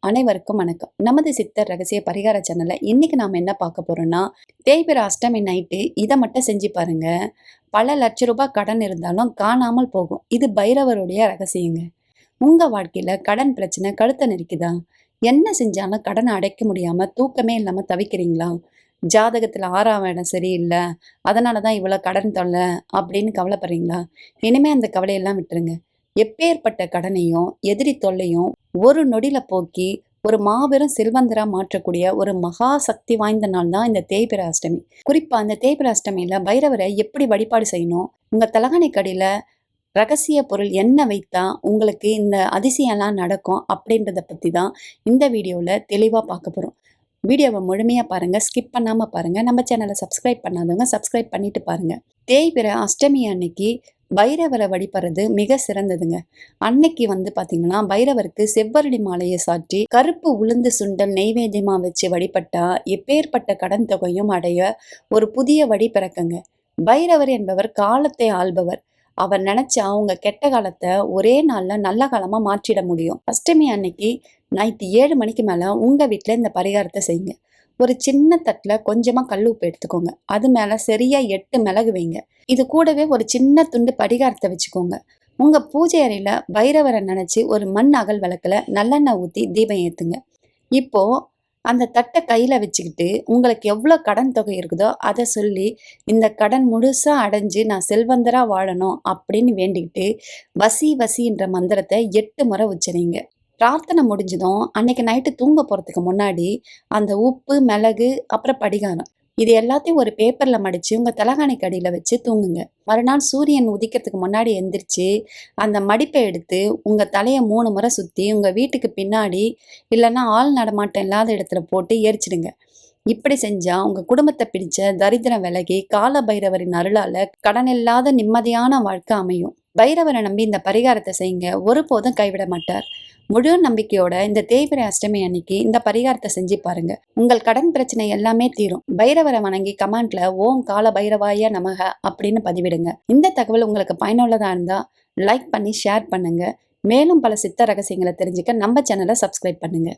அனைவருக்கும் வணக்கம். நமது சித்தர் ரகசிய பரிகார சேனல்ல இன்னைக்கு நாம என்ன பார்க்க போறோம்னா, தேய்பிறை அஷ்டமி நைட்டு இதை மட்டும் செஞ்சு பாருங்க. பல லட்ச ரூபாய் கடன் இருந்தாலும் காணாமல் போகும். இது பைரவருடைய ரகசியங்க. உங்க வாழ்க்கையில கடன் பிரச்சனை கழுத்தை நெரிக்குதா? என்ன செஞ்சாலும் கடனை அடைக்க முடியாம தூக்கமே இல்லாம தவிக்கிறீங்களா? ஜாதகத்துல 6ஆம் இடம் சரியில்லை, அதனாலதான் இவ்வளவு கடன் தொல்லை அப்படின்னு கவலைப்படுறீங்களா? இனிமே அந்த கவலையெல்லாம் விட்டுருங்க. எப்பேற்பட்ட கடனையும் எதிரி தொல்லையும் ஒரு நொடியில போக்கி ஒரு மாபெரும் செல்வந்தரா மாற்றக்கூடிய ஒரு மகா சக்தி வாய்ந்த நாள் தான் இந்த தேய்பிறை அஷ்டமி. குறிப்பா இந்த தேய்பிறை அஷ்டமியில பைரவரை எப்படி வழிபாடு செய்யணும், உங்க தலகாணி கடியில ரகசிய பொருள் என்ன வைத்தா உங்களுக்கு இந்த அதிசயம்லாம் நடக்கும் அப்படின்றத பத்தி தான் இந்த வீடியோல தெளிவா பார்க்க போறோம். வீடியோவை முழுமையா பாருங்க, ஸ்கிப் பண்ணாம பாருங்க. நம்ம சேனலை சப்ஸ்கிரைப் பண்ணாதவங்க சப்ஸ்கிரைப் பண்ணிட்டு பாருங்க. தேய்பிறை அஷ்டமி அன்னைக்கு பைரவரை வழிபடுறது மிக சிறந்ததுங்க. அன்னைக்கு பாத்தீங்கன்னா பைரவருக்கு செவ்வரளி மாலையை சாற்றி கருப்பு உளுந்து சுண்டல் நெய்வேத்தியமா வச்சு வழிபட்டா எப்பேற்பட்ட கடன் தொகையும் அடைய ஒரு புதிய வழி பிறக்குங்க. பைரவர் என்பவர் காலத்தை ஆள்பவர். அவர் நினைச்சா அவங்க கெட்ட காலத்தை ஒரே நாள்ல நல்ல காலமா மாற்றிட முடியும். அஷ்டமி அன்னைக்கு நைட்டு 7 மணிக்கு மேல உங்க வீட்டுல இந்த பரிகாரத்தை செய்யுங்க. ஒரு சின்ன தட்டுல கொஞ்சமா கல் உப்பு எடுத்துக்கோங்க. அது மேல சரியா 8 மிளகு வைங்க. இது கூடவே ஒரு சின்ன துண்டு படிகாரத்தை வச்சுக்கோங்க. உங்க பூஜை அறையில பைரவரை நினைச்சு ஒரு மண் அகல் விளக்குல நல்லெண்ணெய் ஊத்தி தீபம் ஏத்துங்க. இப்போ அந்த தட்டை கையில வச்சுக்கிட்டு உங்களுக்கு எவ்வளவு கடன் தொகை இருக்குதோ அதை சொல்லி, இந்த கடன் முழுசா அடைஞ்சு நான் செல்வந்தரா வாழணும் அப்படின்னு வேண்டிக்கிட்டு வசி வசின்ற மந்திரத்தை 8 முறை உச்சரிங்க. பிரார்த்தனை முடிஞ்சதும் அன்னைக்கு நைட்டு தூங்க போறதுக்கு முன்னாடி அந்த உப்பு மிளகு அப்புறம் படிகாரம் இது எல்லாத்தையும் ஒரு பேப்பர்ல மடிச்சு உங்க தலகாணிக்கு அடியில வச்சு தூங்குங்க. மறுநாள் சூரியன் உதிக்கிறதுக்கு முன்னாடி எந்திரிச்சு அந்த மடிப்பை எடுத்து உங்க தலையை 3 முறை சுத்தி உங்க வீட்டுக்கு பின்னாடி இல்லைன்னா ஆள் நடமாட்டம் இல்லாத இடத்துல போட்டு எரிச்சிடுங்க. இப்படி செஞ்சா உங்க குடும்பத்தை பிடிச்ச தரித்திரம் விலகி கால பைரவரின் அருளால கடன் இல்லாத நிம்மதியான வாழ்க்கை அமையும். பைரவரை நம்பி இந்த பரிகாரத்தை செய்யுங்க, ஒருபோதும் கைவிட மாட்டார். முழு நம்பிக்கையோட இந்த தேய்பிறை அஷ்டமி அன்னைக்கு இந்த பரிகாரத்தை செஞ்சு பாருங்க. உங்கள் கடன் பிரச்சனை எல்லாமே தீரும். பைரவரை வணங்கி கமெண்ட்ல ஓம் கால பைரவாய நமக அப்படின்னு பதிவிடுங்க. இந்த தகவல் உங்களுக்கு பயனுள்ளதா இருந்தா லைக் பண்ணி ஷேர் பண்ணுங்க. மேலும் பல சித்த ரகசியங்களை தெரிஞ்சுக்க நம்ம சேனலை சப்ஸ்கிரைப் பண்ணுங்க.